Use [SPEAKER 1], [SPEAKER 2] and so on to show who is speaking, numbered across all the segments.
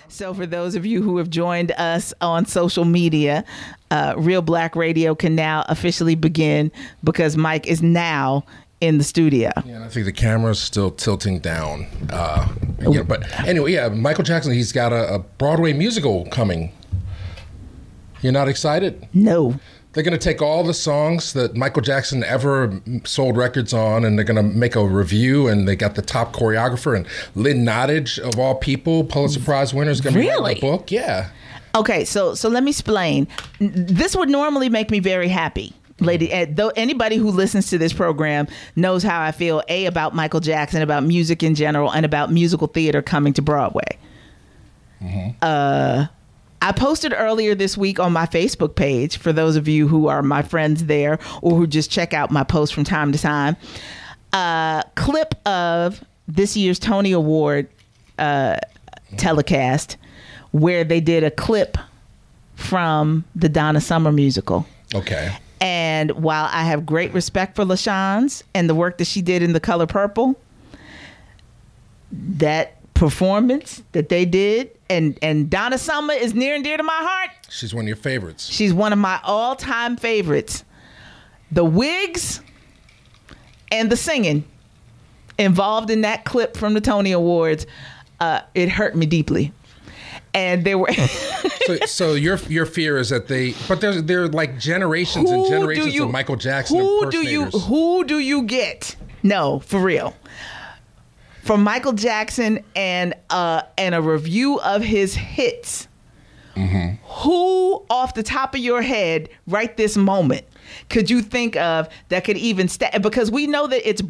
[SPEAKER 1] So for those of you who have joined us on social media, Reelblack Radio can now officially begin because Mike is now in the studio.
[SPEAKER 2] Yeah, and I think the camera's still tilting down. But anyway, yeah, Michael Jackson, he's got a Broadway musical coming. You're not excited?
[SPEAKER 1] No.
[SPEAKER 2] They're going to take all the songs that Michael Jackson ever sold records on, and they're going to make a review, and they got the top choreographer, and Lynn Nottage, of all people, Pulitzer Prize winner, is going to be writing the book. Yeah.
[SPEAKER 1] Okay, so let me explain. This would normally make me very happy. Lady, though anybody who listens to this program knows how I feel, about Michael Jackson, about music in general, and about musical theater coming to Broadway. Mm-hmm. I posted earlier this week on my Facebook page, for those of you who are my friends there or who just check out my posts from time to time, a clip of this year's Tony Award telecast where they did a clip from the Donna Summer musical.
[SPEAKER 2] Okay.
[SPEAKER 1] And while I have great respect for LaShawne's and the work that she did in The Color Purple, that performance that they did, and Donna Summer is near and dear to my heart.
[SPEAKER 2] She's one of your favorites.
[SPEAKER 1] She's one of my all-time favorites. The wigs and the singing involved in that clip from the Tony Awards, it hurt me deeply. And they were
[SPEAKER 2] so your fear is that they're like generations and generations of Michael Jackson impersonators.
[SPEAKER 1] Who do you get? No, for real. From Michael Jackson and a review of his hits. Mm-hmm. Who off the top of your head right this moment could you think of that could even because we know that it's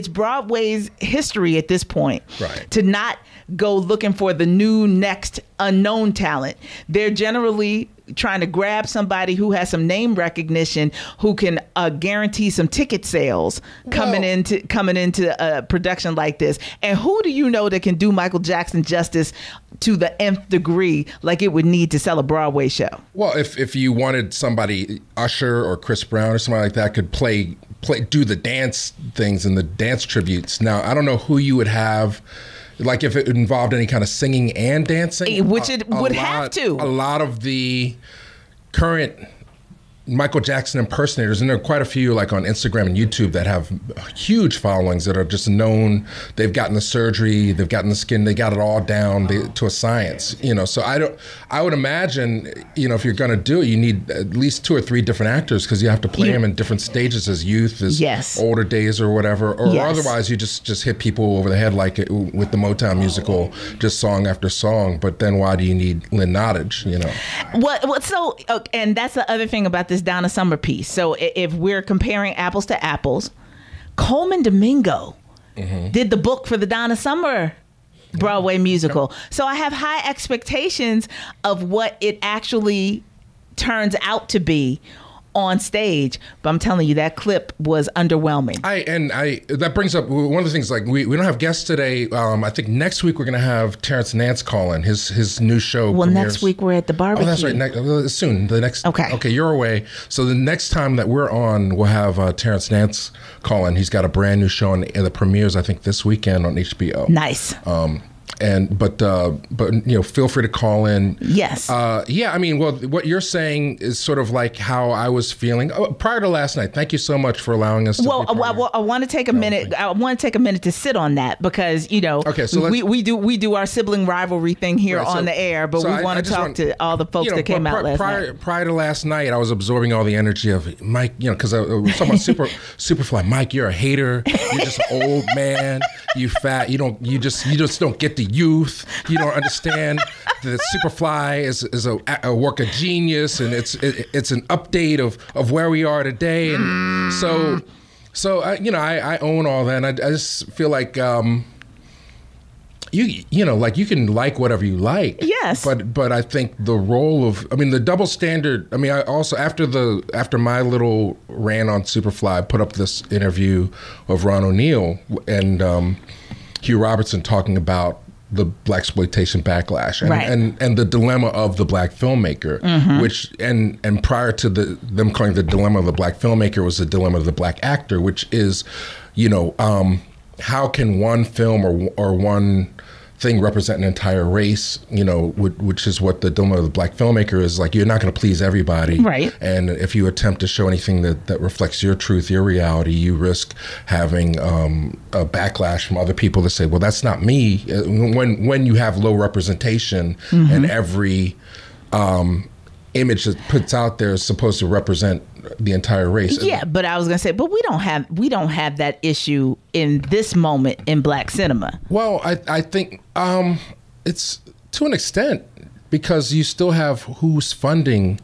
[SPEAKER 1] Broadway's history at this point, right, to not go looking for the new next unknown talent. They're generally trying to grab somebody who has some name recognition, who can guarantee some ticket sales coming into a production like this. And who do you know that can do Michael Jackson justice to the nth degree like it would need to sell a Broadway show? Well,
[SPEAKER 2] if you wanted somebody, Usher or Chris Brown or somebody like that, could do the dance things and the dance tributes. Now, I don't know who you would have. Like if it involved any kind of singing and dancing.
[SPEAKER 1] Which it would have to.
[SPEAKER 2] A lot of the current Michael Jackson impersonators, and there are quite a few like on Instagram and YouTube that have huge followings that are just known. They've gotten the surgery, they've gotten the skin, they got it all down to a science, So I would imagine, if you're going to do it, you need at least 2 or 3 different actors because you have to play them in different stages as youth, as older days or whatever, or otherwise you just hit people over the head like with the Motown musical, just song after song. But then why do you need Lynn Nottage,
[SPEAKER 1] and that's the other thing about this Donna Summer piece. So if we're comparing apples to apples, Coleman Domingo did the book for the Donna Summer Broadway musical. So I have high expectations of what it actually turns out to be on stage, but I'm telling you, that clip was underwhelming.
[SPEAKER 2] That brings up one of the things, like we don't have guests today. I think next week we're going to have Terrence Nance call in. His new show premieres.
[SPEAKER 1] Next week we're at the barbecue.
[SPEAKER 2] Oh, that's right. Soon. Okay, you're away. So the next time that we're on, we'll have Terrence Nance call in. He's got a brand new show, and the premieres, I think, this weekend on HBO.
[SPEAKER 1] Nice.
[SPEAKER 2] But feel free to call in.
[SPEAKER 1] Yes.
[SPEAKER 2] What you're saying is sort of like how I was feeling prior to last night. Thank you so much for allowing us to
[SPEAKER 1] I want to take a minute. I want to take a minute to sit on that because we do our sibling rivalry thing here on the air, but we want to talk to all the folks that came out last night.
[SPEAKER 2] Prior to last night, I was absorbing all the energy of Mike. Because I was talking about Superfly. Mike, you're a hater. You're just an old man. You fat. You just don't get the youth. You don't understand that Superfly is a work of genius, and it's an update of where we are today. And so I own all that, and I just feel like you can like whatever you like.
[SPEAKER 1] Yes.
[SPEAKER 2] But I think the role of the double standard. I also after my little rant on Superfly, I put up this interview of Ron O'Neal and Hugh Robertson talking about the blaxploitation backlash and the dilemma of the black filmmaker, which and prior to them calling the dilemma of the black filmmaker was the dilemma of the black actor, which is, how can one film or one thing represent an entire race, which is what the dilemma of the black filmmaker is. Like, you're not going to please everybody.
[SPEAKER 1] Right.
[SPEAKER 2] And if you attempt to show anything that reflects your truth, your reality, you risk having a backlash from other people that say, well, that's not me. When you have low representation and every image that puts out there is supposed to represent the entire race.
[SPEAKER 1] Yeah, but I was gonna say, but we don't have that issue in this moment in black cinema.
[SPEAKER 2] Well, I think it's to an extent, because you still have who's funding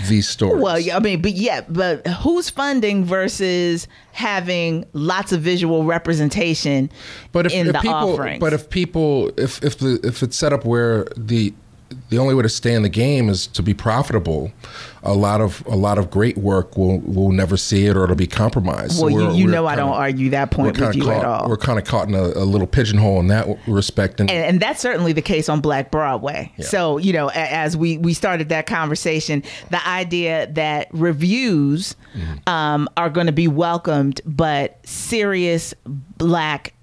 [SPEAKER 2] these stories.
[SPEAKER 1] Well, I mean, but who's funding versus having lots of visual representation in the offerings.
[SPEAKER 2] But if it's set up where the only way to stay in the game is to be profitable, a lot of great work will never see it, or it'll be compromised.
[SPEAKER 1] Well, so I don't argue that point with you at all.
[SPEAKER 2] We're kind of caught in a little pigeonhole in that respect,
[SPEAKER 1] and that's certainly the case on Black Broadway.
[SPEAKER 2] Yeah.
[SPEAKER 1] So as we started that conversation, the idea that reviews are going to be welcomed, but serious black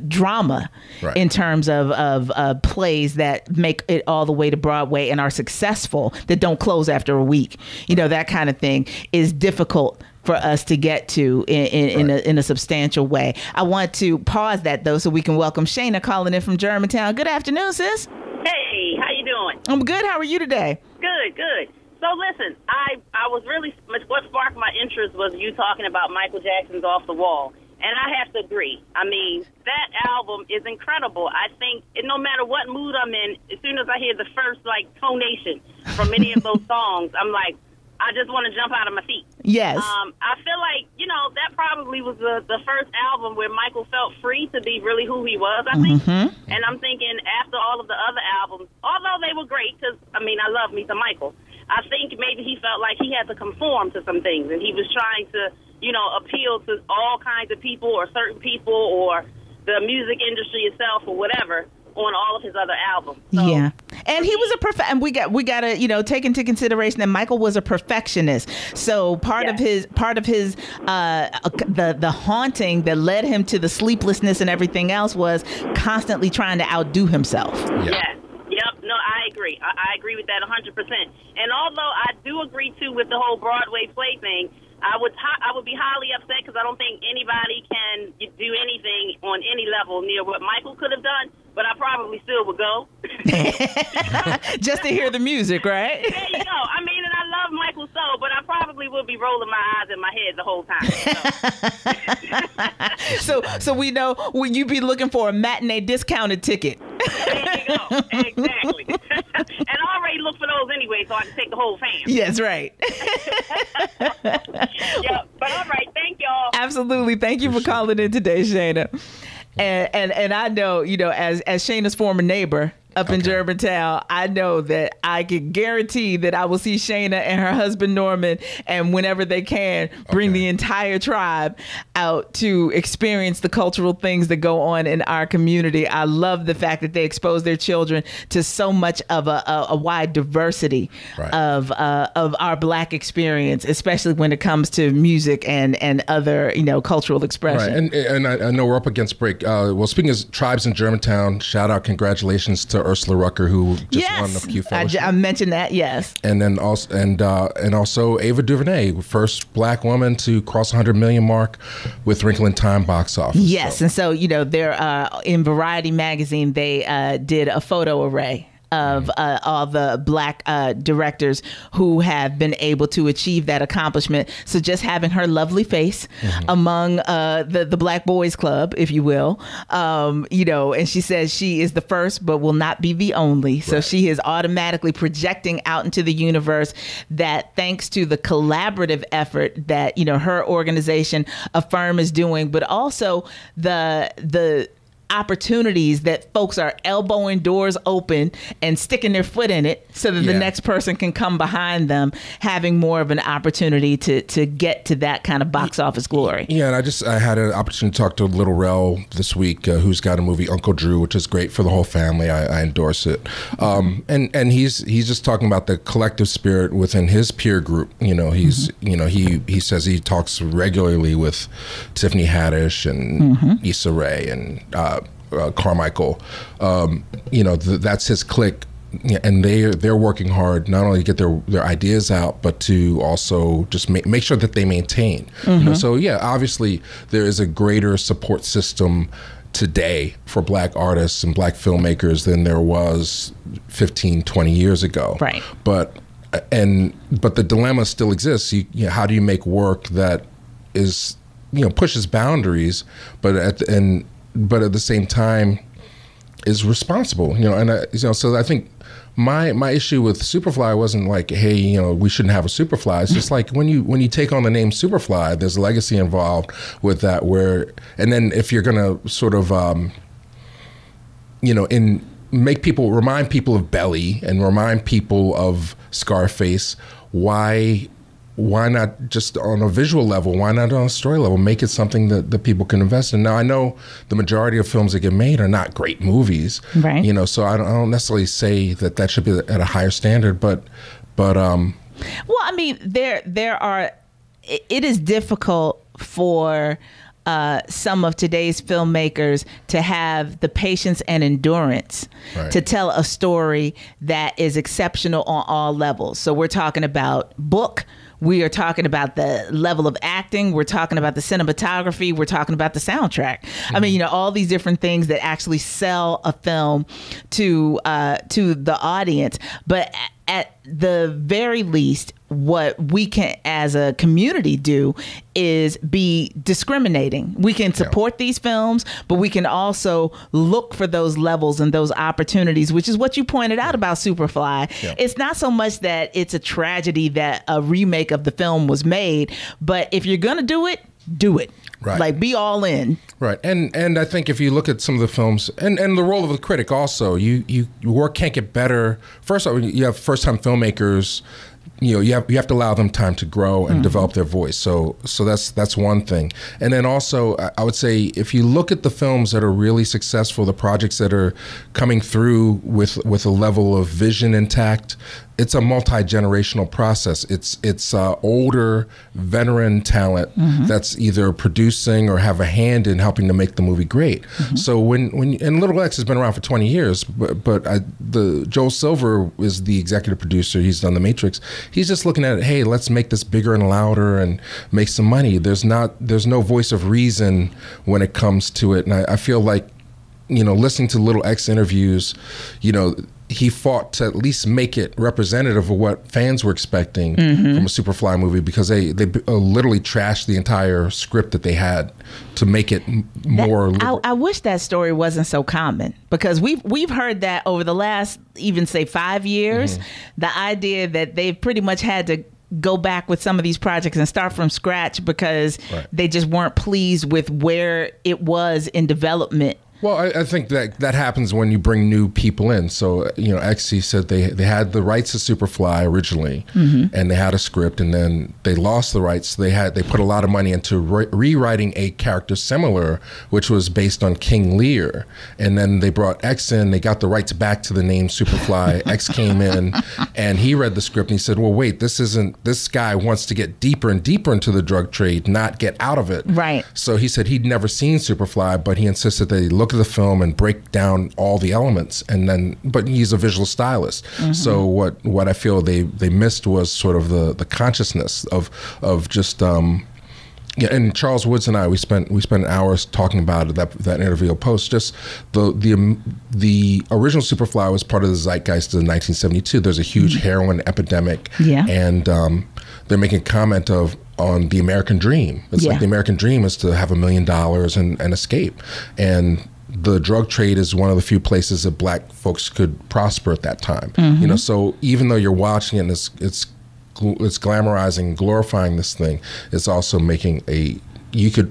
[SPEAKER 1] drama in terms of plays that make it all the way to Broadway and are successful, that don't close after a week, that kind of thing is difficult for us to get to in a substantial way. I want to pause that though, so we can welcome Shayna calling in from Germantown. Good afternoon, sis.
[SPEAKER 3] Hey, how you doing?
[SPEAKER 1] I'm good. How are you today?
[SPEAKER 3] Good. So listen, I was really, what sparked my interest was you talking about Michael Jackson's Off the Wall. And I have to agree. I mean, that album is incredible. I think no matter what mood I'm in, as soon as I hear the first, tonation from any of those songs, I'm like, I just want to jump out of my seat.
[SPEAKER 1] Yes.
[SPEAKER 3] I feel like, that probably was the first album where Michael felt free to be really who he was, I think. And I'm thinking after all of the other albums, although they were great, because, I love me some Michael, I think maybe he felt like he had to conform to some things, and he was trying to, appeal to all kinds of people or certain people or the music industry itself or whatever on all of his other albums. So,
[SPEAKER 1] yeah. And he was and we got to, take into consideration that Michael was a perfectionist. So part of his the haunting that led him to the sleeplessness and everything else was constantly trying to outdo himself.
[SPEAKER 3] Yeah. Yep. No, I agree. I agree with that 100%. And although I do agree too with the whole Broadway play thing, I would be highly upset because I don't think anybody can do anything on any level near what Michael could have done, but I probably still would go.
[SPEAKER 1] Just to hear the music, right?
[SPEAKER 3] There you go. And I love Michael so, but I probably would be rolling my eyes in my head the whole
[SPEAKER 1] time. So we know when you be looking for a matinee discounted ticket.
[SPEAKER 3] There you go. Exactly. And I already look for those anyway, so I can take the whole fam.
[SPEAKER 1] Yes, right.
[SPEAKER 3] Yeah, but all right. Thank y'all.
[SPEAKER 1] Absolutely. Thank you for calling in today, Shayna. And I know, as Shayna's former neighbor up in Germantown, I know that I can guarantee that I will see Shayna and her husband Norman, and whenever they can, bring the entire tribe out to experience the cultural things that go on in our community. I love the fact that they expose their children to so much of a wide diversity of our Black experience, especially when it comes to music and other cultural expression.
[SPEAKER 2] Right, and I know we're up against break. Well, speaking of tribes in Germantown, shout out, congratulations to Ursula Rucker, who just won the Q Fellowship.
[SPEAKER 1] I mentioned that, yes.
[SPEAKER 2] And then also Ava DuVernay, first Black woman to cross 100 million mark with Wrinkle in Time box office.
[SPEAKER 1] Yes, and so they're in Variety magazine. They did a photo array of all the Black directors who have been able to achieve that accomplishment. So just having her lovely face among the Black Boys Club, if you will, and she says she is the first but will not be the only. So she is automatically projecting out into the universe that thanks to the collaborative effort that her organization Affirm is doing, but also the opportunities that folks are elbowing doors open and sticking their foot in it so that the next person can come behind them, having more of an opportunity to get to that kind of box office glory.
[SPEAKER 2] Yeah, and I had an opportunity to talk to Little Rel this week, who's got a movie Uncle Drew, which is great for the whole family. I endorse it. And he's just talking about the collective spirit within his peer group. He says he talks regularly with Tiffany Haddish and Issa Rae and Carmichael. That's his clique. And they're working hard not only to get their ideas out, but to also just make sure that they maintain. So yeah, obviously there is a greater support system today for Black artists and Black filmmakers than there was 15, 20 years ago.
[SPEAKER 1] Right.
[SPEAKER 2] But the dilemma still exists. How do you make work that is pushes boundaries, but at the same time is responsible? So I think my issue with Superfly wasn't like, hey, we shouldn't have a Superfly. It's just like when you take on the name Superfly, there's a legacy involved with that. And then if you're gonna sort of, remind people of Belly and remind people of Scarface, why not just on a visual level? Why not on a story level? Make it something that people can invest in. Now, I know the majority of films that get made are not great movies,
[SPEAKER 1] right?
[SPEAKER 2] So I don't necessarily say that should be at a higher standard, but well,
[SPEAKER 1] I mean, there are. It is difficult for some of today's filmmakers to have the patience and endurance to tell a story that is exceptional on all levels. So we're talking about book. We are talking about the level of acting. We're talking about the cinematography. We're talking about the soundtrack. I mean, all these different things that actually sell a film to the audience. But at the very least, what we can as a community do is be discriminating. We can support these films, but we can also look for those levels and those opportunities, which is what you pointed out about Superfly. It's not so much that it's a tragedy that a remake of the film was made, but if you're gonna do it, do it.
[SPEAKER 2] Right.
[SPEAKER 1] Like, be all in. Right.
[SPEAKER 2] And I think if you look at some of the films and the role of the critic also, your work can't get better. First of all, you have first-time filmmakers, you have to allow them time to grow and develop their voice. So that's one thing. And then also, I would say if you look at the films that are really successful, the projects that are coming through with a level of vision intact, it's a multi-generational process. It's older, veteran talent that's either producing or have a hand in helping to make the movie great. So when and Little X has been around for 20 years, but Joel Silver is the executive producer. He's done The Matrix. He's just looking at it. Hey, let's make this bigger and louder and make some money. There's no voice of reason when it comes to it. And I feel like, listening to Little X interviews, he fought to at least make it representative of what fans were expecting from a Superfly movie, because they literally trashed the entire script that they had to make it more.
[SPEAKER 1] I wish that story wasn't so common, because we've heard that over the last even say 5 years, the idea that they've pretty much had to go back with some of these projects and start from scratch because they just weren't pleased with where it was in development.
[SPEAKER 2] Well, I think that happens when you bring new people in. So, XC said they had the rights to Superfly originally, and they had a script, and then they lost the rights. They put a lot of money into rewriting a character similar, which was based on King Lear. And then they brought X in. They got the rights back to the name Superfly. X came in, and he read the script, and he said, well, wait, this guy wants to get deeper and deeper into the drug trade, not get out of it.
[SPEAKER 1] Right.
[SPEAKER 2] So he said he'd never seen Superfly, but he insisted that he look at the film and break down all the elements, but he's a visual stylist. So what I feel they missed was sort of the consciousness of just and Charles Woods and I, we spent hours talking about it, that interview post. Just the original Superfly was part of the zeitgeist of 1972. There's a huge heroin epidemic, and they're making a comment on the American dream. It's like the American dream is to have $1 million and escape. And the drug trade is one of the few places that Black folks could prosper at that time. So even though you're watching it and it's glamorizing, glorifying this thing, it's also making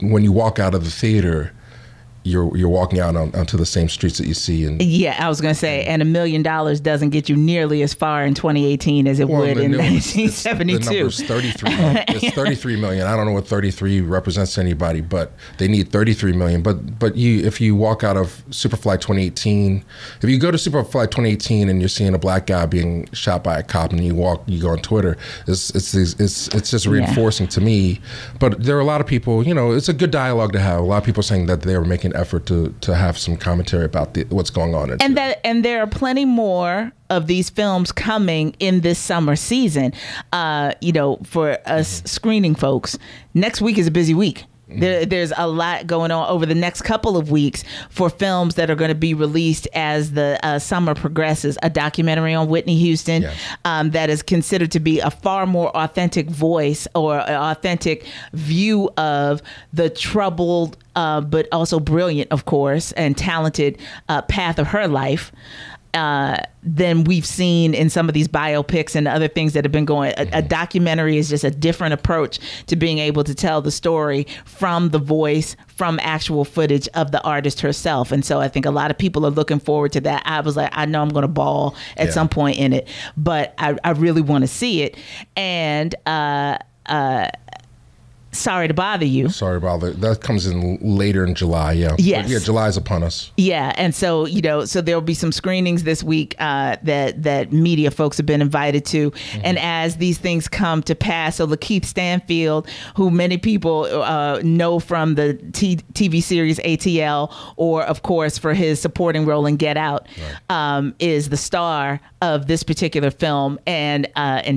[SPEAKER 2] when you walk out of the theater, you're walking out onto the same streets that you see.
[SPEAKER 1] I was going to say, and $1 million doesn't get you nearly as far in 2018 as it would in 1972.
[SPEAKER 2] The number's 33 million. It's 33 million. I don't know what 33 represents to anybody, but they need 33 million. But if you walk out of Superfly 2018, if you go to Superfly 2018 and you're seeing a Black guy being shot by a cop, and you go on Twitter, it's just reinforcing to me. But there are a lot of people, it's a good dialogue to have. A lot of people saying that they were making effort to have some commentary about what's going on.
[SPEAKER 1] And there are plenty more of these films coming in this summer season. For us screening folks, next week is a busy week. There's a lot going on over the next couple of weeks for films that are going to be released as the summer progresses. A documentary on Whitney Houston that is considered to be a far more authentic voice or an authentic view of the troubled but also brilliant, of course, and talented path of her life than we've seen in some of these biopics and other things that have been going. A documentary is just a different approach to being able to tell the story from the voice, from actual footage of the artist herself. And so I think a lot of people are looking forward to that. I was like, I know I'm going to bawl at some point in it, but I really want to see it. And Sorry to Bother You.
[SPEAKER 2] Sorry to Bother. That comes in later in July. Yeah.
[SPEAKER 1] Yes.
[SPEAKER 2] Yeah. July's upon us.
[SPEAKER 1] Yeah, and so so there'll be some screenings this week that media folks have been invited to, and as these things come to pass, so Lakeith Stanfield, who many people know from the TV series ATL, or of course for his supporting role in Get Out, is the star of this particular film, and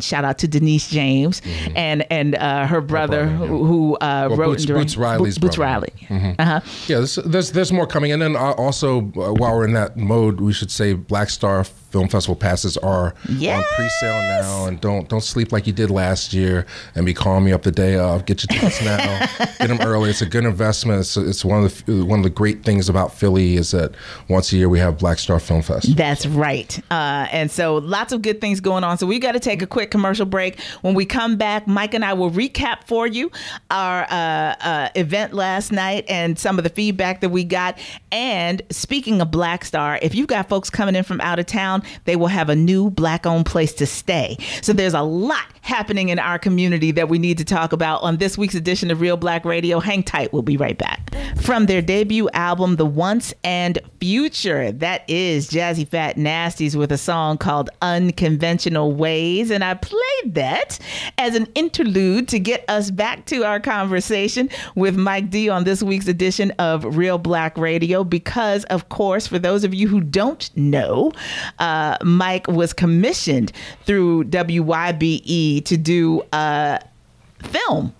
[SPEAKER 1] shout out to Denise James and her brother who wrote and directed
[SPEAKER 2] Boots Riley's
[SPEAKER 1] Boots
[SPEAKER 2] brother.
[SPEAKER 1] Riley.
[SPEAKER 2] Yeah, there's more coming, and then also while we're in that mode, we should say Black Star Film Festival passes are on pre-sale now, and don't sleep like you did last year and be calling me up the day of. Get your tickets now, get them early. It's a good investment. It's one of the great things about Philly is that once a year we have Black Star Film Fest.
[SPEAKER 1] That's right, and so lots of good things going on. So we got to take a quick commercial break. When we come back, Mike and I will recap for you our event last night and some of the feedback that we got. And speaking of Black Star, if you've got folks coming in from out of town, they will have a new Black-owned place to stay. So there's a lot happening in our community that we need to talk about on this week's edition of Reelblack Radio. Hang tight. We'll be right back. From their debut album, The Once and Future, that is Jazzy Fat Nasties with a song called Unconventional Ways. And I played that as an interlude to get us back to our conversation with Mike D on this week's edition of Reelblack Radio, because, of course, for those of you who don't know, Mike was commissioned through WYBE to do a film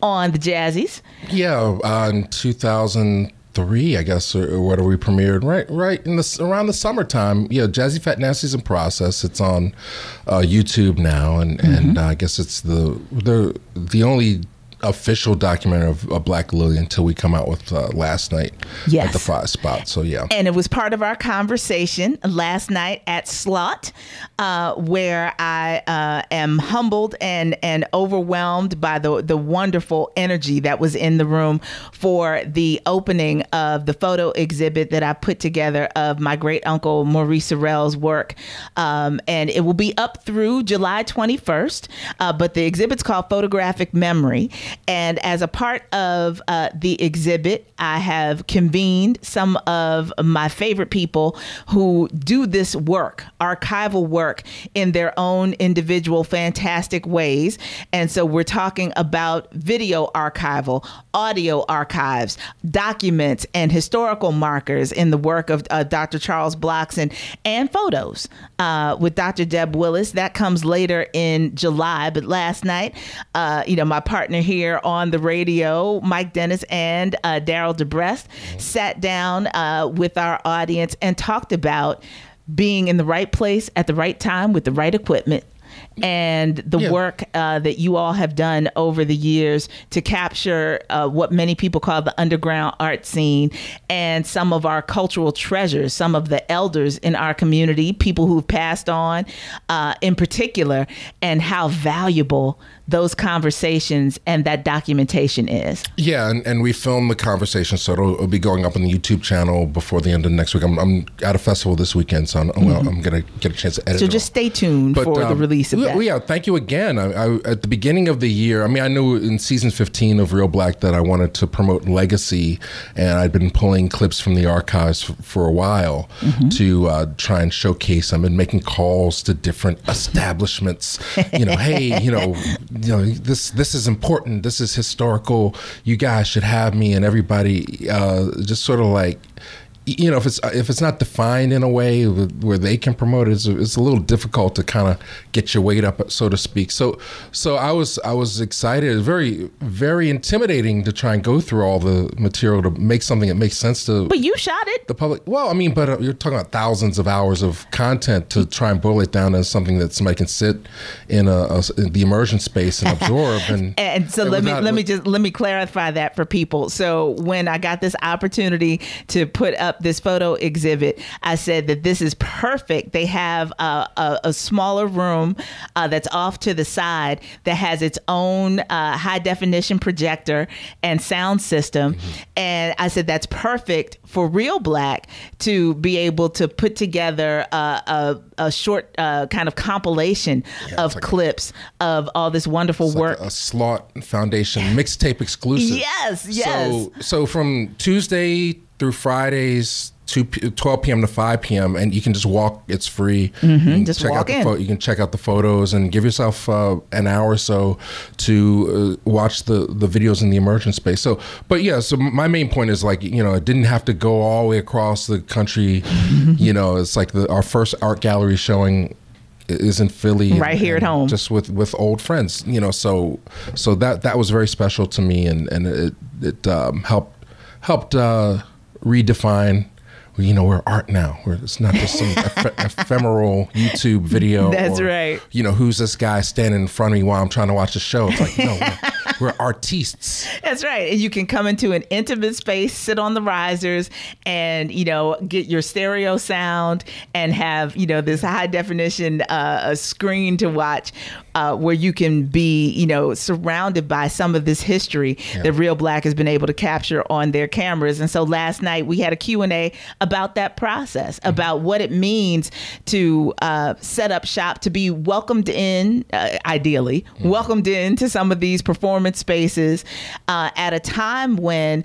[SPEAKER 1] on the Jazzies.
[SPEAKER 2] Yeah, in 2003, I guess, or whatever we premiered, right in around the summertime. Yeah, Jazzy Fat Nasty's in process. It's on YouTube now, and I guess it's the only official documentary of Black Lily until we come out with Last Night at the 5 Spot. So yeah, and
[SPEAKER 1] it was part of our conversation last night at Slot, where I am humbled and overwhelmed by the wonderful energy that was in the room for the opening of the photo exhibit that I put together of my great uncle Maurice Sorrell's work, and it will be up through July 21st. But the exhibit's called Photographic Memory. And as a part of the exhibit, I have convened some of my favorite people who do this work, archival work, in their own individual fantastic ways. And so we're talking about video archival, audio archives, documents, and historical markers in the work of Dr. Charles Bloxon, and photos with Dr. Deb Willis. That comes later in July. But last night, my partner here on the radio, Mike Dennis and Daryl DeBrest, sat down with our audience and talked about being in the right place at the right time with the right equipment, and the work that you all have done over the years to capture what many people call the underground art scene, and some of our cultural treasures, some of the elders in our community, people who've passed on in particular, and how valuable those conversations and that documentation is. Yeah,
[SPEAKER 2] and we filmed the conversation, so it'll be going up on the YouTube channel before the end of next week. I'm at a festival this weekend, so I'm going to get a chance to edit it.
[SPEAKER 1] So just stay tuned for the release of that.
[SPEAKER 2] Yeah, thank you again. I at the beginning of the year, I knew in season 15 of Reelblack that I wanted to promote legacy, and I'd been pulling clips from the archives for a while to try and showcase them, and making calls to different establishments. Hey, this is important. This is historical. You guys should have me. And everybody just sort of like, if it's not defined in a way where they can promote it, it's a little difficult to kind of get your weight up, so to speak. So I was excited. It was very, very intimidating to try and go through all the material to make something that makes sense to.
[SPEAKER 1] But you shot it.
[SPEAKER 2] The public. Well, I mean, but you're talking about thousands of hours of content to try and boil it down as something that somebody can sit in the immersion space and absorb.
[SPEAKER 1] And so let me clarify that for people. So when I got this opportunity to put up this photo exhibit, I said that this is perfect. They have a smaller room that's off to the side that has its own high definition projector and sound system. Mm-hmm. And I said that's perfect for Reelblack to be able to put together a short kind of compilation of like clips of all this wonderful work.
[SPEAKER 2] Like a Slot Foundation mixtape exclusive.
[SPEAKER 1] Yes.
[SPEAKER 2] So from Tuesday through Fridays, 12 p.m. to 5 p.m. and you can just walk. It's free.
[SPEAKER 1] Mm-hmm. Just walk in.
[SPEAKER 2] You can check out the photos and give yourself an hour or so to watch the videos in the immersion space. So my main point is like, it didn't have to go all the way across the country. It's like our first art gallery showing is in Philly,
[SPEAKER 1] right here at home,
[SPEAKER 2] just with old friends. So that was very special to me, and it helped redefine. We're art now. It's not just some ephemeral YouTube video.
[SPEAKER 1] That's right.
[SPEAKER 2] Who's this guy standing in front of me while I'm trying to watch the show? It's like, no, we're artistes.
[SPEAKER 1] That's right. And you can come into an intimate space, sit on the risers, and get your stereo sound and have this high definition screen to watch, where you can be surrounded by some of this history that Reelblack has been able to capture on their cameras. And so last night we had a Q&A about that process, about what it means to set up shop, to be welcomed in, ideally, welcomed into some of these performance spaces at a time when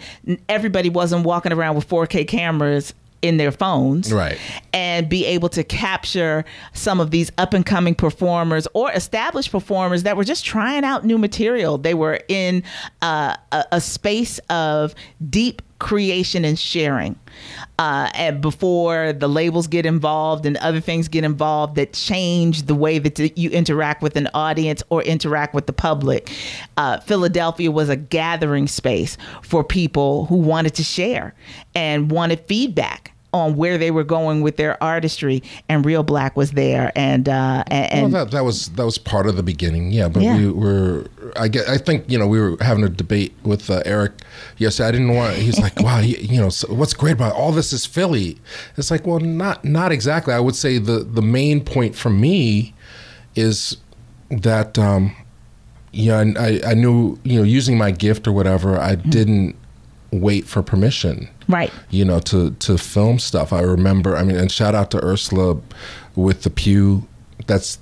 [SPEAKER 1] everybody wasn't walking around with 4K cameras in their phones,
[SPEAKER 2] right,
[SPEAKER 1] and be able to capture some of these up and coming performers or established performers that were just trying out new material. They were in a space of deep creation and sharing, and before the labels get involved and other things get involved that change the way that you interact with an audience or interact with the public. Philadelphia was a gathering space for people who wanted to share and wanted feedback on where they were going with their artistry, and Reelblack was there, and
[SPEAKER 2] well, that was part of the beginning, but we were. I think we were having a debate with Eric. Yes, I didn't want. He's like, wow, so what's great about all this is Philly. It's like, well, not exactly. I would say the main point for me is that I knew using my gift or whatever, I didn't wait for permission,
[SPEAKER 1] right,
[SPEAKER 2] to film stuff. I remember, and shout out to Ursula with the Pew. That's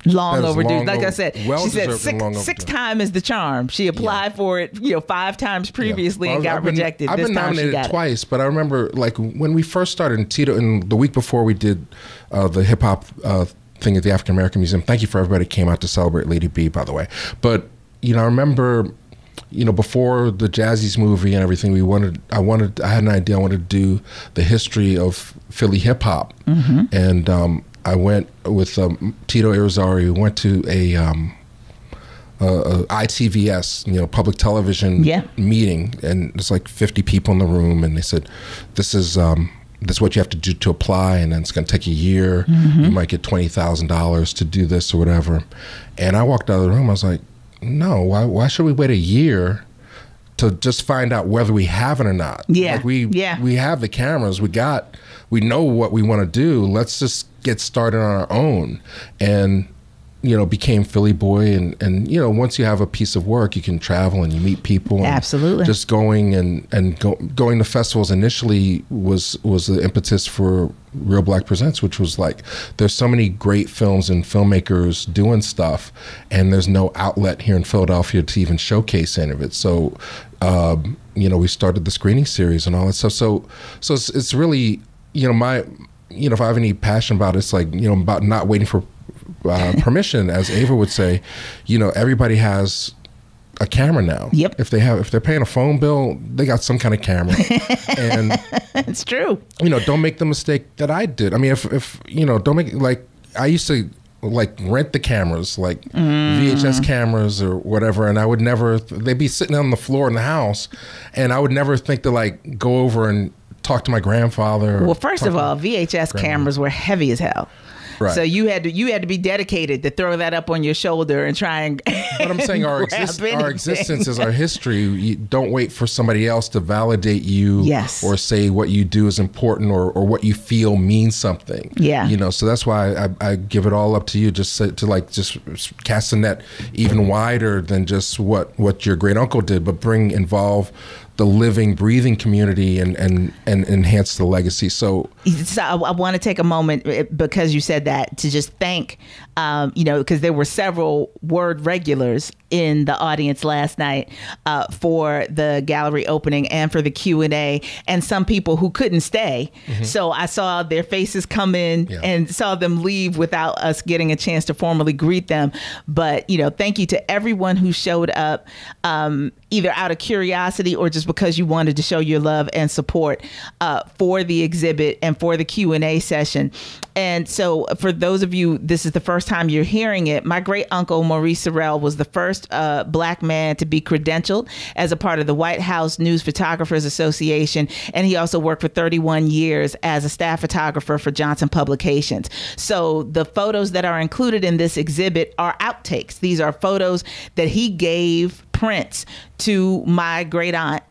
[SPEAKER 1] long overdue. Like I said,
[SPEAKER 2] well,
[SPEAKER 1] she said six time is the charm. She applied for it 5 times previously and got rejected.
[SPEAKER 2] I've been nominated twice, but I remember like when we first started in Tito, and the week before we did the hip hop thing at the African American Museum. Thank you for everybody who came out to celebrate Lady B, by the way. But I remember, before the Jazzy's movie and everything, I had an idea. I wanted to do the history of Philly hip hop, and I went with Tito Irizarry. We went to a ITVS, public television meeting, and there's like 50 people in the room, and they said, "This is what you have to do to apply, and then it's going to take a year. You might get $20,000 to do this or whatever." And I walked out of the room. I was like, no, why should we wait a year to just find out whether we have it or not? Like we have the cameras, we know what we want to do. Let's just get started on our own. And became Philly boy, and once you have a piece of work, you can travel and you meet people. And
[SPEAKER 1] absolutely.
[SPEAKER 2] Just going going to festivals initially was the impetus for Reelblack Presents, which was like, there's so many great films and filmmakers doing stuff, and there's no outlet here in Philadelphia to even showcase any of it. So, we started the screening series and all that stuff. So it's really, if I have any passion about it, it's like, about not waiting for permission, as Ava would say, everybody has a camera now.
[SPEAKER 1] Yep.
[SPEAKER 2] If they're paying a phone bill, they got some kind of camera. And
[SPEAKER 1] it's true.
[SPEAKER 2] Don't make the mistake that I did. I mean, if don't make, like, I used to rent the cameras, like VHS cameras or whatever, and I would never, they'd be sitting on the floor in the house, and I would never think to go over and talk to my grandfather.
[SPEAKER 1] Well, first of all, VHS cameras were heavy as hell.
[SPEAKER 2] Right.
[SPEAKER 1] So you had to be dedicated to throw that up on your shoulder and try and.
[SPEAKER 2] But I'm saying our existence is our history. You don't wait for somebody else to validate you,
[SPEAKER 1] yes,
[SPEAKER 2] or say what you do is important or what you feel means something.
[SPEAKER 1] Yeah.
[SPEAKER 2] So that's why I give it all up to you, just to cast the net even wider than just what your great uncle did, but involve the living, breathing community and enhance the legacy. So
[SPEAKER 1] I want to take a moment, because you said that, to just thank, because there were several word regulars in the audience last night for the gallery opening and for the Q&A, and some people who couldn't stay. Mm-hmm. So I saw their faces come in and saw them leave without us getting a chance to formally greet them. But, thank you to everyone who showed up, either out of curiosity or just because you wanted to show your love and support for the exhibit and for the Q&A session. And so for those of you, this is the first time you're hearing it, my great uncle Maurice Sorrell was the first Black man to be credentialed as a part of the White House News Photographers Association. And he also worked for 31 years as a staff photographer for Johnson Publications. So the photos that are included in this exhibit are outtakes. These are photos that he gave prints to my great aunt,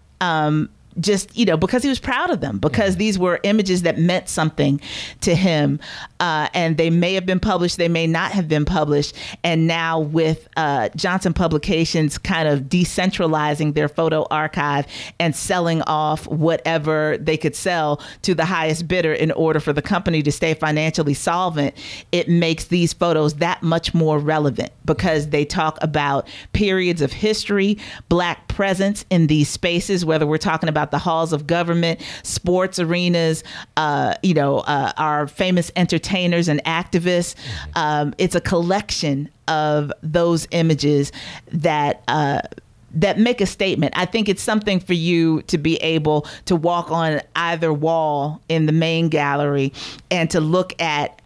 [SPEAKER 1] just, because he was proud of them, because these were images that meant something to him. And they may have been published, they may not have been published. And now with Johnson Publications kind of decentralizing their photo archive and selling off whatever they could sell to the highest bidder in order for the company to stay financially solvent, it makes these photos that much more relevant, because they talk about periods of history, Black presence in these spaces, whether we're talking about the halls of government, sports arenas, our famous entertainers and activists. It's a collection of those images that make a statement. I think it's something for you to be able to walk on either wall in the main gallery and to look at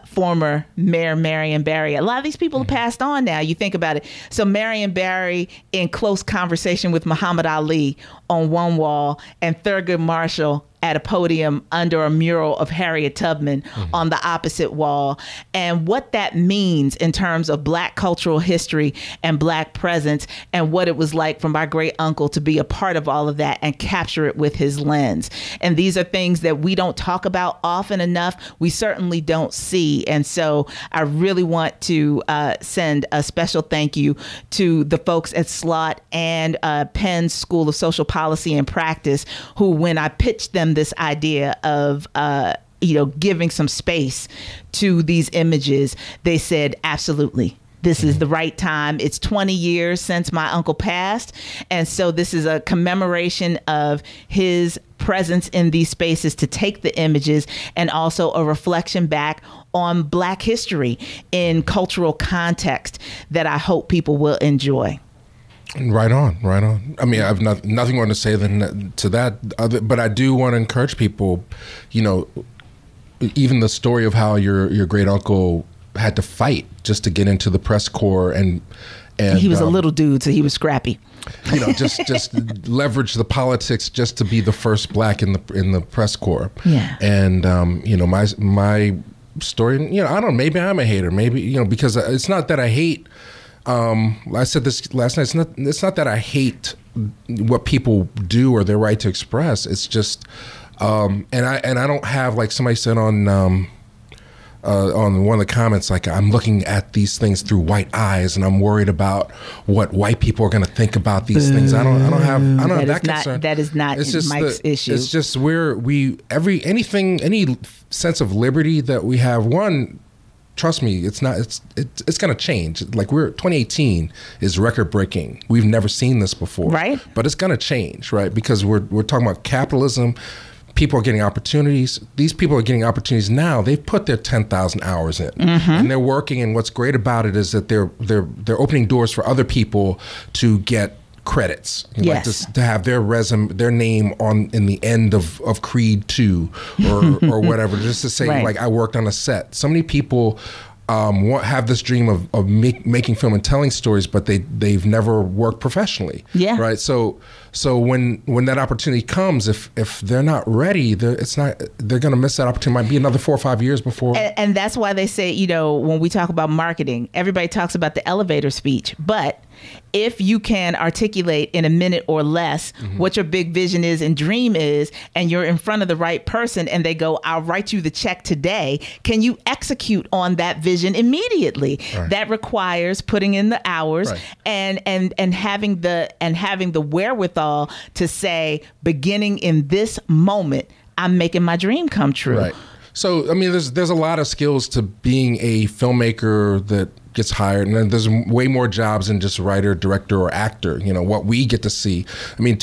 [SPEAKER 1] former Mayor Marion Barry. A lot of these people have passed on now. You think about it. So Marion Barry in close conversation with Muhammad Ali on one wall, and Thurgood Marshall at a podium under a mural of Harriet Tubman on the opposite wall. And what that means in terms of Black cultural history and Black presence, and what it was like for my great uncle to be a part of all of that and capture it with his lens. And these are things that we don't talk about often enough. We certainly don't see. And so I really want to send a special thank you to the folks at Slot and Penn School of Social Policy and Practice, who, when I pitched them this idea of giving some space to these images, they said, absolutely. This is the right time. It's 20 years since my uncle passed. And so this is a commemoration of his presence in these spaces to take the images, and also a reflection back on Black history in cultural context that I hope people will enjoy.
[SPEAKER 2] Right on. I mean, I've nothing more to say to that, but I do want to encourage people, even the story of how your great uncle had to fight just to get into the press corps, and he was a little dude, so he was scrappy. Just leverage the politics just to be the first Black in the press corps. Yeah. And my story, I don't know, maybe I'm a hater, maybe because it's not that I hate. I said this last night. It's not that I hate what people do or their right to express. It's just, and I don't have, like somebody said on one of the comments, like, I'm looking at these things through white eyes, and I'm worried about what white people are going to think about these things. I don't have that concern.
[SPEAKER 1] That is not Mike's issue.
[SPEAKER 2] It's just any sense of liberty that we have. One, trust me, it's going to change. Like, 2018 is record breaking. We've never seen this before.
[SPEAKER 1] Right.
[SPEAKER 2] But it's going to change, right? Because we're talking about capitalism people are getting opportunities. These people are getting opportunities now. They've put their 10,000 hours in, and they're working. And what's great about it is that they're opening doors for other people to get credits, like to have their resume, their name in the end of Creed 2 or whatever, just to say like I worked on a set. So many people have this dream of making film and telling stories, but they've never worked professionally. Yeah. Right. So when that opportunity comes, if they're not ready, they're going to miss that opportunity. It might be another 4 or 5 years before.
[SPEAKER 1] And that's why they say, you know, when we talk about marketing, everybody talks about the elevator speech, but if you can articulate in a minute or less what your big vision is and dream is, and you're in front of the right person and they go, I'll write you the check today, can you execute on that vision immediately? Right. That requires putting in the hours and having the wherewithal to say, beginning in this moment, I'm making my dream come true.
[SPEAKER 2] Right. So, I mean, there's a lot of skills to being a filmmaker that gets hired, and then there's way more jobs than just writer, director, or actor. You know, what we get to see. I mean,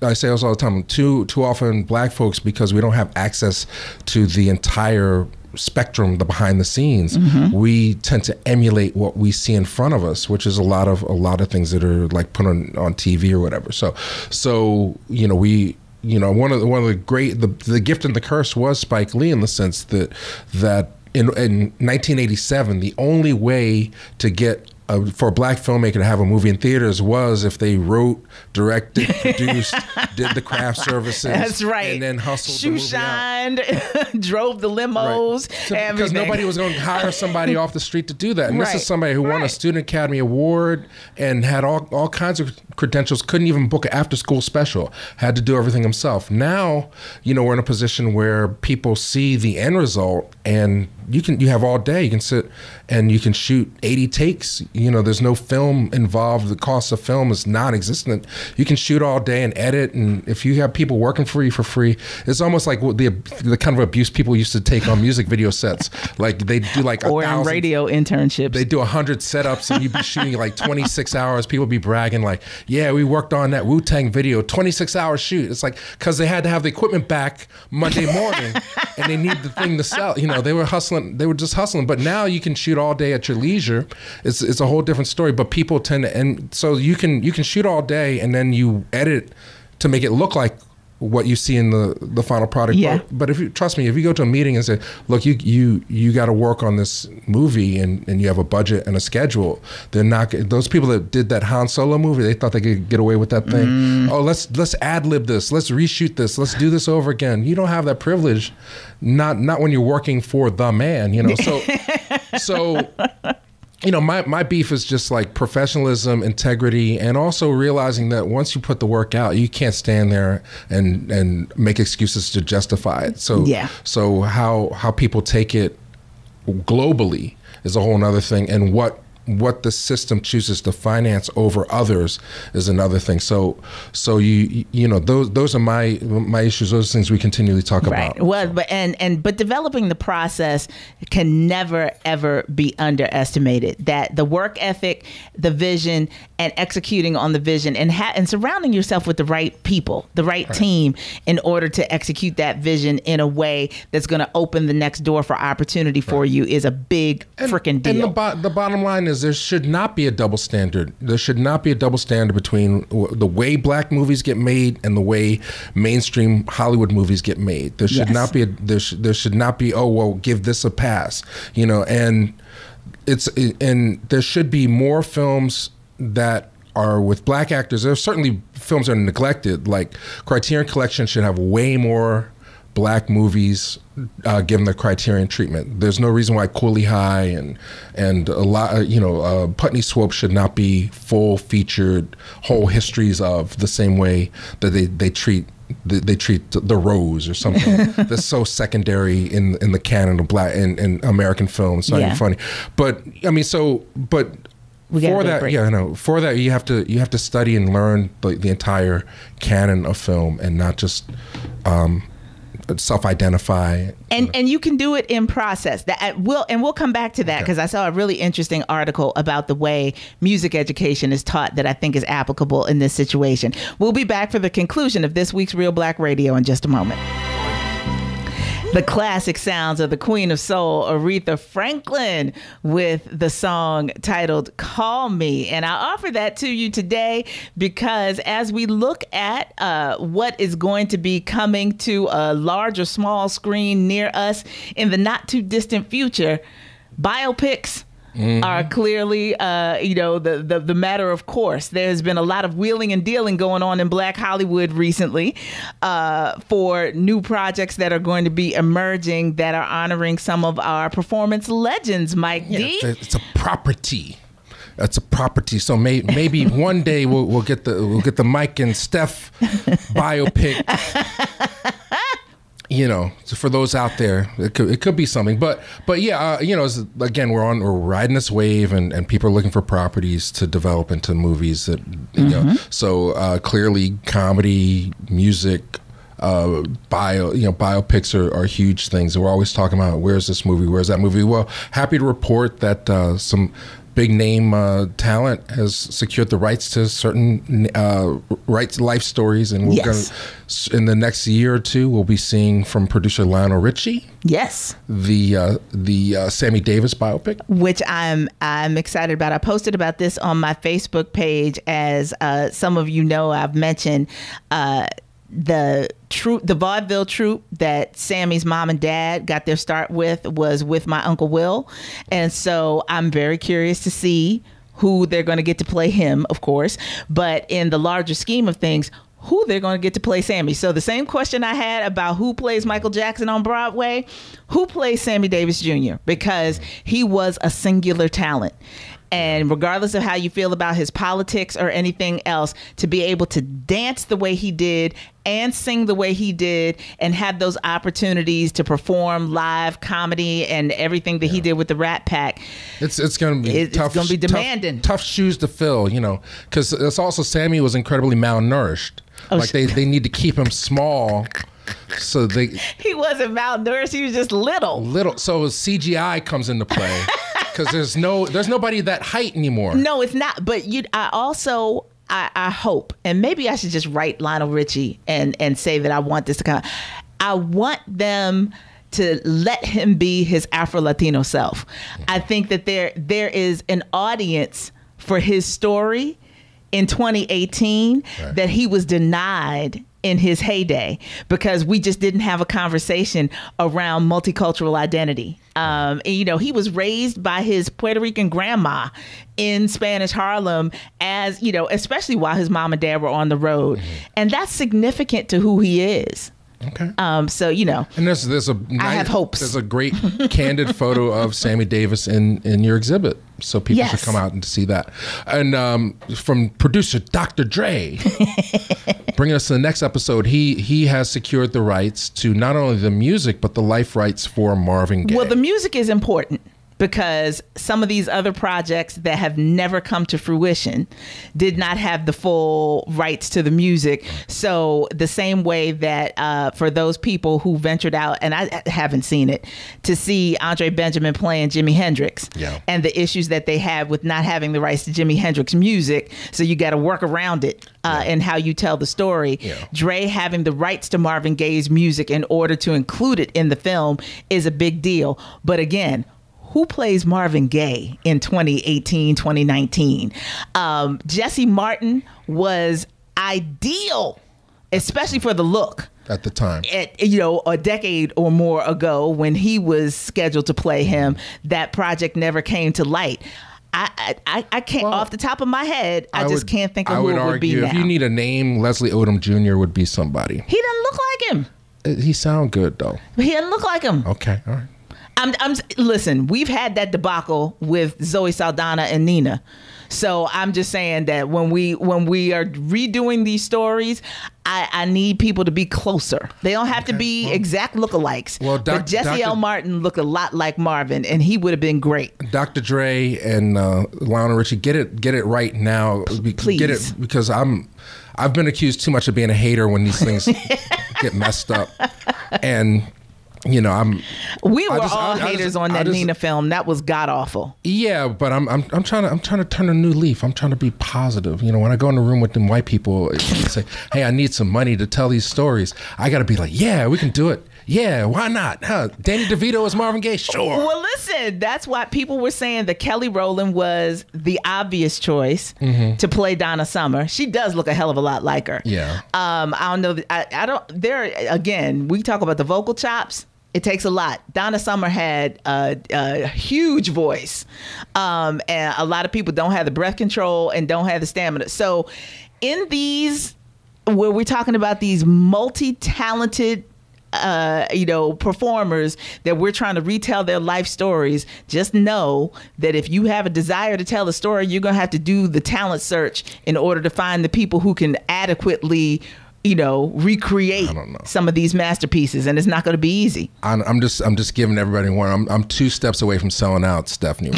[SPEAKER 2] I say this all the time, too often black folks, because we don't have access to the entire spectrum, the behind the scenes, we tend to emulate what we see in front of us, which is a lot of things that are like put on TV or whatever. So you know, one of the great, the gift and the curse was Spike Lee, in the sense that in 1987, the only way to get for a black filmmaker to have a movie in theaters was if they wrote, directed, produced, did the craft services.
[SPEAKER 1] That's right.
[SPEAKER 2] And then hustled
[SPEAKER 1] Shoe
[SPEAKER 2] the movie
[SPEAKER 1] shined, drove the limos,
[SPEAKER 2] because nobody was going to hire somebody off the street to do that. And this is somebody who won a Student Academy Award and had all kinds of credentials, couldn't even book an after-school special, had to do everything himself. Now, you know, we're in a position where people see the end result, and you have all day. You can sit and you can shoot 80 takes. You know, there's no film involved. The cost of film is non-existent. You can shoot all day and edit, and if you have people working for you for free, it's almost like the kind of abuse people used to take on music video sets. Like they do like
[SPEAKER 1] or in radio internships.
[SPEAKER 2] They do 100 setups, and you'd be shooting like 26 hours. People be bragging like, yeah, we worked on that Wu-Tang video, 26-hour shoot. It's like, because they had to have the equipment back Monday morning, and they need the thing to sell. You know, they were hustling. They were just hustling. But now you can shoot all day at your leisure. It's a whole different story. But people tend to, and so you can shoot all day, and then you edit to make it look like what you see in the final product.
[SPEAKER 1] Yeah.
[SPEAKER 2] But if you trust me, if you go to a meeting and say, look, you got to work on this movie, and you have a budget and a schedule, they're not. Those people that did that Han Solo movie, they thought they could get away with that thing. Oh, let's ad lib this, let's reshoot this, let's do this over again. You don't have that privilege, not when you're working for the man, you know. So you know, my beef is just like professionalism, integrity, and also realizing that once you put the work out, you can't stand there and make excuses to justify it. So how people take it globally is a whole nother thing, and what the system chooses to finance over others is another thing. So you know, those are my issues. Those things we continually talk about.
[SPEAKER 1] Well, but developing the process can never ever be underestimated. That the work ethic, the vision, and executing on the vision, and surrounding yourself with the right people, the right team, in order to execute that vision in a way that's going to open the next door for opportunity for you is a big freaking deal.
[SPEAKER 2] And the bottom line is, there should not be a double standard. There should not be a double standard between the way black movies get made and the way mainstream Hollywood movies get made. There should not be there should not be, oh well, give this a pass, you know. And there should be more films that are with black actors. There are certainly films that are neglected. Like Criterion Collection should have way more black movies given the Criterion treatment. There's no reason why Cooley High and a lot, you know, Putney Swope should not be full featured whole histories of the same way that they treat The Rose or something that's so secondary in the canon of black in American film. It's not even funny. But I mean, for that you have to study and learn the entire canon of film, and not just self-identify.
[SPEAKER 1] And you can do it in process. We'll come back to that, because I saw a really interesting article about the way music education is taught that I think is applicable in this situation. We'll be back for the conclusion of this week's Real Black Radio in just a moment. The classic sounds of the Queen of Soul, Aretha Franklin, with the song titled Call Me. And I offer that to you today because as we look at what is going to be coming to a large or small screen near us in the not too distant future, biopics are clearly, the matter of course. There's been a lot of wheeling and dealing going on in Black Hollywood recently for new projects that are going to be emerging that are honoring some of our performance legends, Mike D.
[SPEAKER 2] It's a property. That's a property. So maybe one day we'll get the Mike and Steph biopic. So for those out there, it could be something. But yeah, again, we're riding this wave, and people are looking for properties to develop into movies that So clearly, comedy, music, biopics are huge things. We're always talking about where's this movie, where's that movie. Well, happy to report that some big name talent has secured the rights to certain life stories, and we're going in the next year or two we'll be seeing from producer Lionel Richie the Sammy Davis biopic, which
[SPEAKER 1] I'm excited about. I posted about this on my Facebook page. As some of you know, I've mentioned the vaudeville troupe that Sammy's mom and dad got their start with was with my Uncle Will. And so I'm very curious to see who they're going to get to play him, of course. But in the larger scheme of things, who they're going to get to play Sammy. So the same question I had about who plays Michael Jackson on Broadway, who plays Sammy Davis Jr., because he was a singular talent. And regardless of how you feel about his politics or anything else, to be able to dance the way he did and sing the way he did and have those opportunities to perform live comedy and everything that he did with the Rat Pack.
[SPEAKER 2] It's going to be tough.
[SPEAKER 1] It's going to be demanding.
[SPEAKER 2] Tough shoes to fill, because it's also Sammy was incredibly malnourished. They need to keep him small. So
[SPEAKER 1] he wasn't malnourished. He was just little.
[SPEAKER 2] So CGI comes into play. Because there's nobody that height anymore.
[SPEAKER 1] No, it's not. But I hope, and maybe I should just write Lionel Richie and say that I want this to come. I want them to let him be his Afro-Latino self. I think that there is an audience for his story in 2018 that he was denied in his heyday because we just didn't have a conversation around multicultural identity. He was raised by his Puerto Rican grandma in Spanish Harlem as, especially while his mom and dad were on the road. And that's significant to who he is.
[SPEAKER 2] Okay.
[SPEAKER 1] And
[SPEAKER 2] there's
[SPEAKER 1] I have hopes.
[SPEAKER 2] There's a great candid photo of Sammy Davis in your exhibit, so people should come out and see that. And from producer Dr. Dre, bringing us to the next episode, he has secured the rights to not only the music but the life rights for Marvin Gaye.
[SPEAKER 1] Well, the music is important because some of these other projects that have never come to fruition did not have the full rights to the music. So the same way that for those people who ventured out, and I haven't seen it, to see Andre Benjamin playing Jimi Hendrix and the issues that they have with not having the rights to Jimi Hendrix music. So you got to work around it in how you tell the story. Dre having the rights to Marvin Gaye's music in order to include it in the film is a big deal. But again, who plays Marvin Gaye in 2018, 2019? Jesse Martin was ideal, especially for the look.
[SPEAKER 2] At the time.
[SPEAKER 1] A decade or more ago when he was scheduled to play him, that project never came to light. I can't, off the top of my head, I just can't think of who it would be now.
[SPEAKER 2] If you need a name, Leslie Odom Jr. would be somebody.
[SPEAKER 1] He doesn't look like him.
[SPEAKER 2] He sound good, though.
[SPEAKER 1] He doesn't look like him.
[SPEAKER 2] Okay, all right.
[SPEAKER 1] Listen, we've had that debacle with Zoe Saldana and Nina. So I'm just saying that when we are redoing these stories, I need people to be closer. They don't have to be exact lookalikes. But Jesse L. Martin looked a lot like Marvin, and he would have been great.
[SPEAKER 2] Dr. Dre and Lionel Richie, get it right now.
[SPEAKER 1] Please.
[SPEAKER 2] Get it, because I've been accused too much of being a hater when these things get messed up. And we were all haters on that Nina film. That was god awful. Yeah, but I'm trying to turn a new leaf. I'm trying to be positive. When I go in the room with them white people and say, "Hey, I need some money to tell these stories," I got to be like, "Yeah, we can do it. Yeah, why not? Huh? Danny DeVito as Marvin Gaye? Sure.
[SPEAKER 1] Well, listen, that's why people were saying that Kelly Rowland was the obvious choice to play Donna Summer. She does look a hell of a lot like her.
[SPEAKER 2] Yeah.
[SPEAKER 1] I don't know. I don't. There again, we talk about the vocal chops. It takes a lot. Donna Summer had a huge voice, and a lot of people don't have the breath control and don't have the stamina. So, in these, where we're talking about these multi-talented performers that we're trying to retell their life stories, just know that if you have a desire to tell a story, you're going to have to do the talent search in order to find the people who can adequately recreate some of these masterpieces, and it's not going to be easy.
[SPEAKER 2] I'm just giving everybody one. I'm 2 steps away from selling out, Stephanie.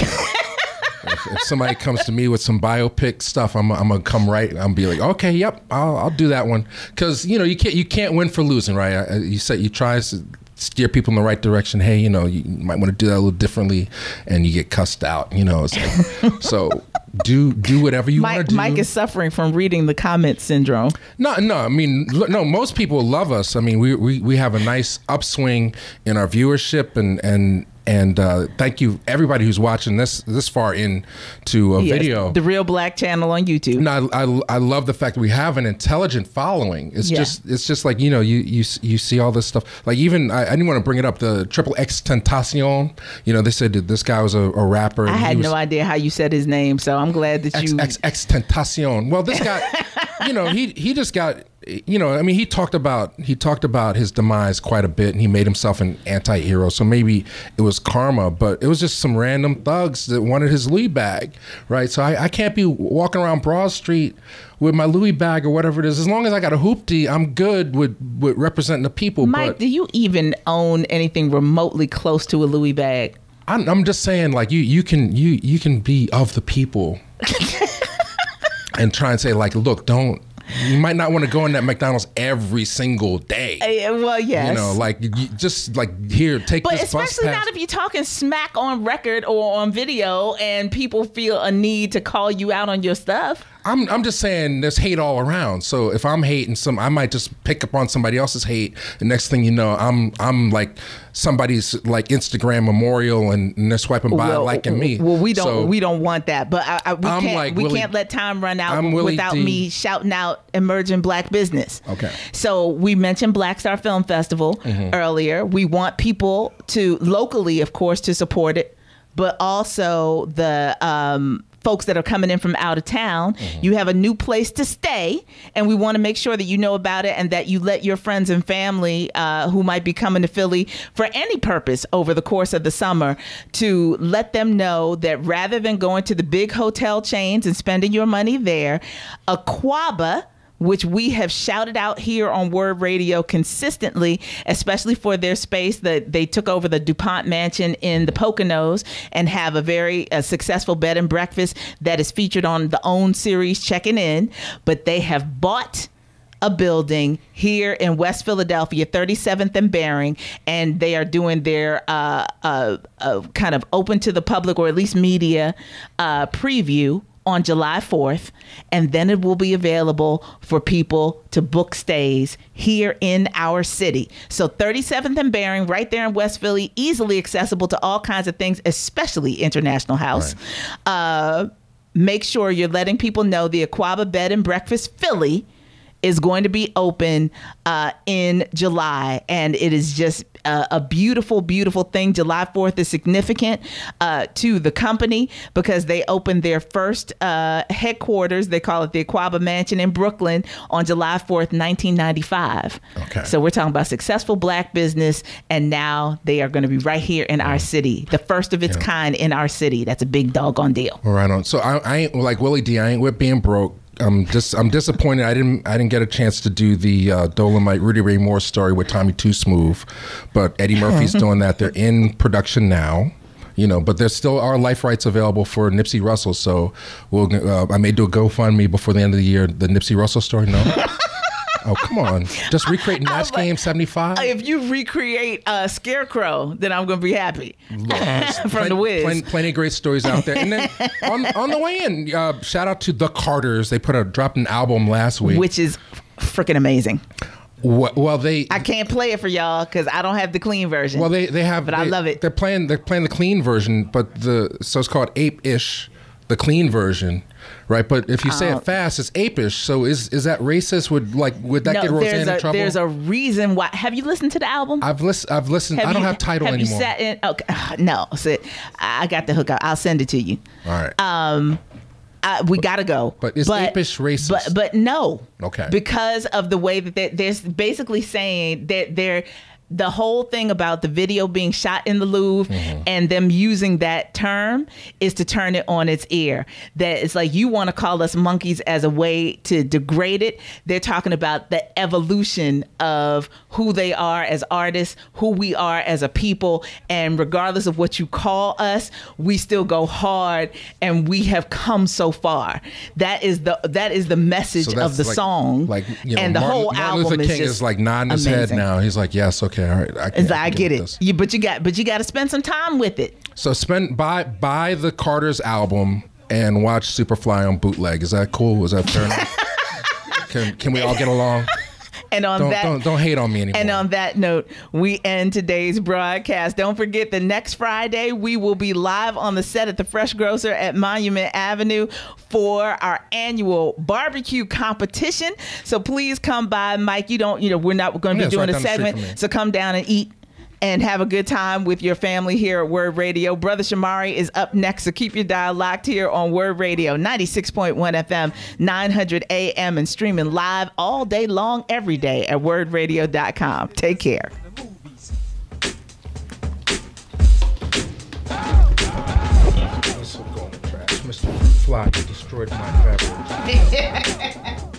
[SPEAKER 2] If somebody comes to me with some biopic stuff, I'm gonna come right. I'm be like, okay, yep, I'll do that one, because you can't win for losing, right? You said you try to steer people in the right direction. Hey, you might want to do that a little differently, and you get cussed out. So do whatever you want to do.
[SPEAKER 1] Mike is suffering from reading the comment syndrome.
[SPEAKER 2] No. I mean, no. Most people love us. I mean, we have a nice upswing in our viewership, and thank you everybody who's watching this far into a video.
[SPEAKER 1] The Reelblack channel on YouTube.
[SPEAKER 2] No, I love the fact that we have an intelligent following. It's just like you see all this stuff. Like even I didn't want to bring it up, the Triple X Tentacion. They said that this guy was a rapper.
[SPEAKER 1] I had no idea how you said his name, so I'm glad that you
[SPEAKER 2] X Tentacion. Well, this guy, he just got. He talked about his demise quite a bit, and he made himself an anti-hero. So maybe it was karma, but it was just some random thugs that wanted his Louis bag, right? So I can't be walking around Broad Street with my Louis bag or whatever it is. As long as I got a hoopty, I'm good with representing the people.
[SPEAKER 1] Mike, do you even own anything remotely close to a Louis bag?
[SPEAKER 2] I'm just saying, like you can be of the people and try and say, like, look, you might not want to go in that McDonald's every single day.
[SPEAKER 1] Well, yes.
[SPEAKER 2] Just like, here, take
[SPEAKER 1] but
[SPEAKER 2] this bus pass. But
[SPEAKER 1] especially not if you're talking smack on record or on video and people feel a need to call you out on your stuff.
[SPEAKER 2] I'm just saying there's hate all around. So if I'm hating I might just pick up on somebody else's hate. The next thing you know, I'm like somebody's like Instagram memorial and they're swiping by liking me.
[SPEAKER 1] Well, we don't want that. But we can't let time run out without me shouting out emerging Black business.
[SPEAKER 2] Okay.
[SPEAKER 1] So we mentioned Black Star Film Festival earlier. We want people to locally, of course, to support it, but also the folks that are coming in from out of town. You have a new place to stay, and we want to make sure that you know about it and that you let your friends and family who might be coming to Philly for any purpose over the course of the summer, to let them know that rather than going to the big hotel chains and spending your money there, Aquaba, which we have shouted out here on Word Radio consistently, especially for their space that they took over the DuPont Mansion in the Poconos and have a very successful bed and breakfast that is featured on the OWN series Checking In. But they have bought a building here in West Philadelphia, 37th and Bearing, and they are doing their kind of open to the public, or at least media, preview on July 4th, and then it will be available for people to book stays here in our city. So 37th and Bearing, right there in West Philly, easily accessible to all kinds of things, especially International House. Right. Make sure you're letting people know the Aquaba Bed and Breakfast Philly is going to be open in July, and it is just a beautiful, beautiful thing. July 4th is significant to the company because they opened their first headquarters. They call it the Aquaba Mansion in Brooklyn on July 4th, 1995. Okay. So we're talking about successful Black business, and now they are going to be right here in our city, the first of its kind in our city. That's a big doggone deal.
[SPEAKER 2] Right on. So I ain't like Willie D. I ain't with being broke. I'm disappointed I didn't get a chance to do the Dolomite Rudy Ray Moore story with Tommy Too Smooth, but Eddie Murphy's doing that. They're in production now, but there still are life rights available for Nipsey Russell. So I may do a GoFundMe before the end of the year. The Nipsey Russell story, no. Oh, come on. Just recreate Match Game 75?
[SPEAKER 1] If you recreate Scarecrow, then I'm going to be happy. From The Wiz.
[SPEAKER 2] Plenty of great stories out there. And then on the way in, shout out to The Carters. They dropped an album last week.
[SPEAKER 1] Which is freaking amazing.
[SPEAKER 2] Well,
[SPEAKER 1] I can't play it for y'all because I don't have the clean version.
[SPEAKER 2] Well, they have,
[SPEAKER 1] but I love it.
[SPEAKER 2] They're playing the clean version, but so it's called Ape-ish, the clean version, right? But if you say it fast, it's ape-ish. So is that racist? Would that get Roseanne in trouble?
[SPEAKER 1] There's a reason why. Have you listened to the album?
[SPEAKER 2] I've listened. I don't have Tidal anymore.
[SPEAKER 1] You sat in? Okay, no. So I got the hookup. I'll send it to you.
[SPEAKER 2] All right.
[SPEAKER 1] We gotta go.
[SPEAKER 2] But is ape-ish racist?
[SPEAKER 1] But no.
[SPEAKER 2] Okay.
[SPEAKER 1] Because of the way that they're basically saying that they're. The whole thing about the video being shot in the Louvre and them using that term is to turn it on its ear. That it's like, you want to call us monkeys as a way to degrade it. They're talking about the evolution of who they are as artists, who we are as a people. And regardless of what you call us, we still go hard and we have come so far. That is the message of the song.
[SPEAKER 2] Like, you know,
[SPEAKER 1] and the whole
[SPEAKER 2] Martin
[SPEAKER 1] album
[SPEAKER 2] Luther King
[SPEAKER 1] is
[SPEAKER 2] like nodding his head now. He's like, yes, okay. All right,
[SPEAKER 1] I get it. But you got to spend some time with it.
[SPEAKER 2] So buy the Carter's album and watch Superfly on bootleg. Is that cool? Is that fair enough? Can we all get along?
[SPEAKER 1] And on
[SPEAKER 2] don't hate on me anymore.
[SPEAKER 1] And on that note, we end today's broadcast. Don't forget, the next Friday we will be live on the set at the Fresh Grocer at Monument Avenue for our annual barbecue competition. So please come by, Mike. We're not going to be doing a segment, so come down and eat and have a good time with your family here at Word Radio. Brother Shamari is up next, so keep your dial locked here on Word Radio, 96.1 FM, 900 AM, and streaming live all day long, every day at wordradio.com. Take care.
[SPEAKER 2] Mr. Fly, you destroyed my fabric.